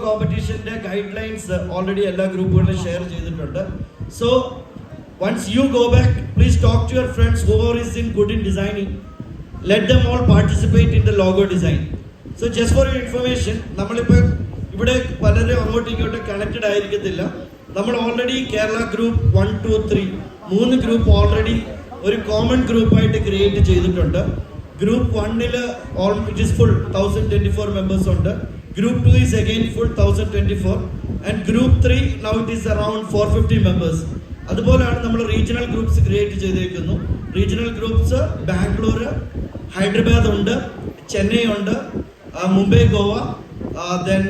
കോമ്പറ്റീഷന്റെ guide lines already എല്ലാ ഗ്രൂപ്പുകളിലും share ചെയ്തിട്ടുണ്ട്. So once you go back, please talk to your friends whoever is in good in designing. Let them all participate in the logo design. So just for your information, നമ്മളിപ്പോൾ ഇവിടെ പലരും അങ്ങോട്ടും ഇങ്ങോട്ടും connected ആയിരിക്കത്തില്ല. നമ്മൾ already Kerala group 1, 2, 3 3 group already ഒരു common ഗ്രൂപ്പായിട്ട് create ചെയ്തിട്ടുണ്ട്. ഗ്രൂപ്പ് 1-ൽ ഇറ്റ് ഈസ് ഫുൾ 1024 മെമ്പേഴ്സ് ഉണ്ട്. Group 2 is again full 1024 and group 3 now it is around 450 members. അതുപോലെയാണ് നമ്മൾ റീജിയണൽ ഗ്രൂപ്പ്സ് ക്രിയേറ്റ് ചെയ്തിരിക്കുന്നു. റീജിയണൽ ഗ്രൂപ്പ്സ് ബാംഗ്ലൂർ, ഹൈദരാബാദ് ഉണ്ട്, ചെന്നൈ ഉണ്ട്, മുംബൈ, ഗോവ, ദെൻ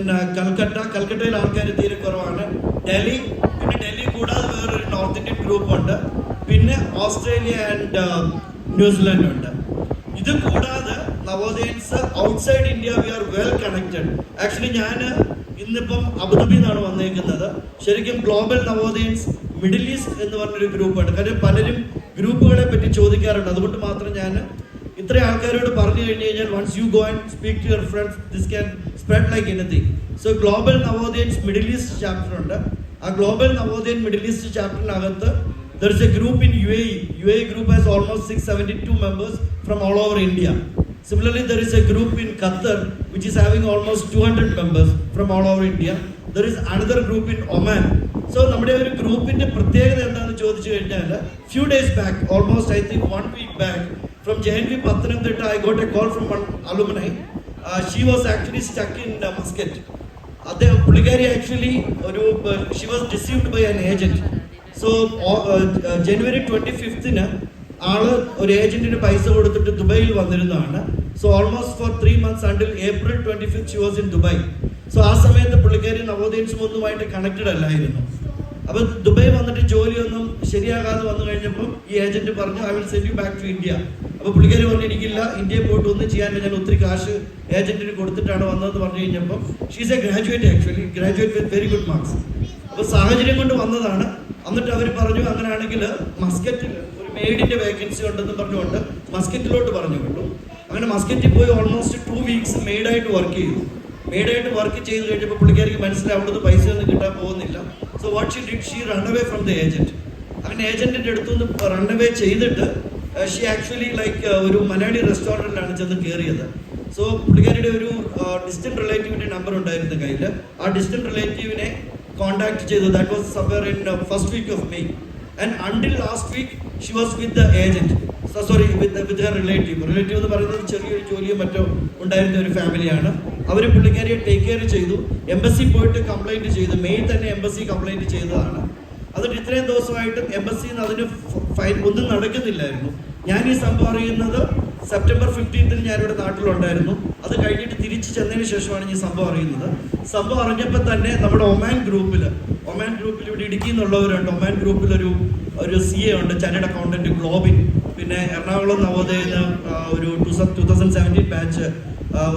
കൽക്കട്ടയിൽ ആൾക്കാർ തീരെ കുറവാണ്, ഡൽഹി, പിന്നെ ഡൽഹി കൂടാതെ വേറൊരു നോർത്ത് ഇന്ത്യൻ ഗ്രൂപ്പ് ഉണ്ട്, പിന്നെ ഓസ്ട്രേലിയ ആൻഡ് ന്യൂസിലാൻഡ് ഉണ്ട്. ഇത് കൂടാതെ Navodayans outside India we are well connected. Actually ഞാൻ ഇന്നിപ്പം അബുദാബിയിൽ നിന്നാണ് വന്നേക്കുന്നത്. ശരിക്കും ഗ്ലോബൽ നവോദയൻസ് മിഡിൽ ഈസ്റ്റ് എന്ന് പറഞ്ഞൊരു ഗ്രൂപ്പാണ്. കാര്യം പലരും ഗ്രൂപ്പുകളെ പറ്റി ചോദിക്കാറുണ്ട്. അതുകൊണ്ട് മാത്രം ഞാൻ ഇത്ര ആൾക്കാരോട് പറഞ്ഞു കഴിഞ്ഞു കഴിഞ്ഞാൽ once you go and speak to your friends this can spread like anything. So global Navodayans Middle East chapter ഉണ്ട്. ആ ഗ്ലോബൽ നവോദയൻ മിഡിൽ ഈസ്റ്റ് ചാപ്റ്ററിനകത്ത് there is a group in UAE. UAE group has almost 672 members from all over India. Similarly, there is a group in Qatar which is having almost 200 members from all over India. There is another group in Oman. So നമ്മുടെ ഒരു ഗ്രൂപ്പിന്റെ പ്രത്യേകത എന്താണെന്ന് ചോദിച്ചു കഴിഞ്ഞാൽ few days back, almost I think 1 week back, from JNV Pathanamthitta I got a call from one alumni. She was actually stuck in Muscat. പുള്ളിക്കാരി actually she was deceived by an agent. So ജനുവരി 25-ന് ആള് ഒരു ഏജന്റിന് പൈസ കൊടുത്തിട്ട് ദുബൈയിൽ വന്നിരുന്നതാണ്. So almost for 3 months until April 25 she was in Dubai. So ആ സമയത്ത് പുള്ളിക്കാരി നവോദയൻസും ഒന്നുമായിട്ട് കണക്റ്റഡ് അല്ലായിരുന്നു. അപ്പോൾ ദുബായ് വന്നിട്ട് ജോലിയൊന്നും ശരിയാകാതെ വന്നു കഴിഞ്ഞപ്പോൾ ഈ ഏജന്റ് പറഞ്ഞു I will send you back to India. അപ്പോൾ പുള്ളിക്കാരി പറഞ്ഞു എനിക്കില്ല, ഇന്ത്യയിൽ പോയിട്ട് ഒന്നും ചെയ്യാനില്ല, ഞാൻ ഒത്തിരി കാശ് ഏജന്റിന് കൊടുത്തിട്ടാണ് വന്നതെന്ന് പറഞ്ഞു കഴിഞ്ഞപ്പോൾ she's A graduate, actually graduate with very good marks. അപ്പോൾ സാഹചര്യം കൊണ്ട് വന്നതാണ്. എന്നിട്ട് അവർ പറഞ്ഞു അങ്ങനെയാണെങ്കിൽ മസ്കറ്റിൽ ഒരു മെയ്ഡിന്റെ വേക്കൻസി ഉണ്ടെന്ന് പറഞ്ഞുകൊണ്ട് മസ്കറ്റിലോട്ട് പറഞ്ഞു വിട്ടു. അങ്ങനെ മസ്കറ്റിൽ പോയി ഓൾമോസ്റ്റ് 2 weeks മെയ്ഡായിട്ട് വർക്ക് ചെയ്തു. മെയ്ഡായിട്ട് വർക്ക് ചെയ്ത് കഴിഞ്ഞപ്പോൾ പുള്ളിക്കാരിക്ക് മനസ്സിലായി അവിടുന്ന് പൈസ ഒന്നും കിട്ടാൻ പോകുന്നില്ല. So what she did, she run away from the agent. അങ്ങനെ ഏജന്റിന്റെ അടുത്തുനിന്ന് റൺ അവേ ചെയ്തിട്ട് ഷീ ആക്ച്വലി ലൈക്ക് ഒരു മലയാളി റെസ്റ്റോറൻറ്റിലാണ് ചെന്ന് കയറിയത്. സോ പുള്ളിക്കാരിയുടെ ഒരു ഡിസ്റ്റന്റ് റിലേറ്റീവിന്റെ നമ്പർ ഉണ്ടായിരുന്നു കയ്യിൽ. ആ ഡിസ്റ്റന്റ് റിലേറ്റീവിനെ കോണ്ടാക്ട് ചെയ്തു. That was somewhere in first week of May and until last week she was with the agent, sorry with her relative എന്ന് പറയുന്നത് ചെറിയൊരു ജോലിയോ മറ്റോ ഉണ്ടായിരുന്ന ഒരു ഫാമിലിയാണ്. അവർ പുള്ളിക്കാരിയെ ടേക്ക് കെയർ ചെയ്തു. എംബസി പോയിട്ട് കംപ്ലൈൻറ്റ് ചെയ്തു. മെയ് തന്നെ എംബസി കംപ്ലൈൻറ്റ് ചെയ്തതാണ്. അതിട്ട് ഇത്രയും ദിവസമായിട്ടും എംബസിയിൽ നിന്ന് അതിന് ഫൈൻ ഒന്നും നടക്കുന്നില്ലായിരുന്നു. ഞാൻ ഈ സംഭവം അറിയുന്നത് സെപ്റ്റംബർ 15 ഞാനിവിടെ നാട്ടിലുണ്ടായിരുന്നു. അത് കഴിഞ്ഞിട്ട് തിരിച്ച് ചെന്നതിന് ശേഷമാണ് ഈ സംഭവം അറിയുന്നത്. സംഭവം അറിഞ്ഞപ്പോൾ തന്നെ നമ്മുടെ ഒമാൻ ഗ്രൂപ്പിൽ ഇവിടെ ഇടുക്കി എന്നുള്ളവരുണ്ട്. ഒമാൻ ഗ്രൂപ്പിൽ ഒരു CA ഉണ്ട്, ചാർട്ടേഡ് അക്കൗണ്ടന്റ് ഗ്ലോബിൻ. പിന്നെ എറണാകുളം നവോദയന് ഒരു 2017 ബാച്ച്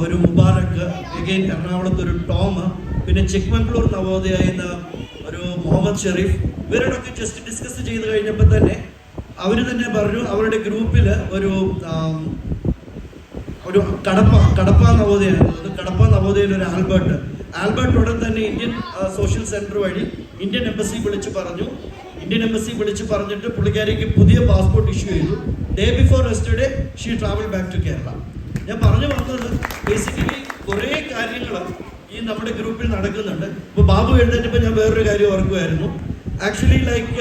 ഒരു മുബാറക്ക്, അഗെയിൻ എറണാകുളത്ത് ഒരു ടോം, പിന്നെ ചിക്മംഗ്ലൂർ നവോദയെന്ന് ഒരു മുഹമ്മദ് ഷെരീഫ്. ഇവരോടൊക്കെ ജസ്റ്റ് ഡിസ്കസ് ചെയ്ത് കഴിഞ്ഞപ്പോൾ തന്നെ അവർ തന്നെ പറഞ്ഞു അവരുടെ ഗ്രൂപ്പിൽ ഒരു കടപ്പ നവോദയയിൽ ഒരു ആൽബർട്ട് ഉടൻ തന്നെ ഇന്ത്യൻ സോഷ്യൽ സെന്റർ വഴി ഇന്ത്യൻ എംബസി വിളിച്ച് പറഞ്ഞു. ഇന്ത്യൻ എംബസി വിളിച്ച് പറഞ്ഞിട്ട് പുള്ളിക്കാരിക്ക് പുതിയ പാസ്പോർട്ട് ഇഷ്യൂ ചെയ്തു. Day before yesterday she travel back to Kerala. ഞാൻ പറഞ്ഞു വന്നത് ബേസിക്കലി കുറേ കാര്യങ്ങൾ ഈ നമ്മുടെ ഗ്രൂപ്പിൽ നടക്കുന്നുണ്ട്. ഇപ്പോൾ ബാബു എഴുന്നേറ്റപ്പോൾ ഞാൻ വേറൊരു കാര്യം ഓർക്കുമായിരുന്നു. Actually like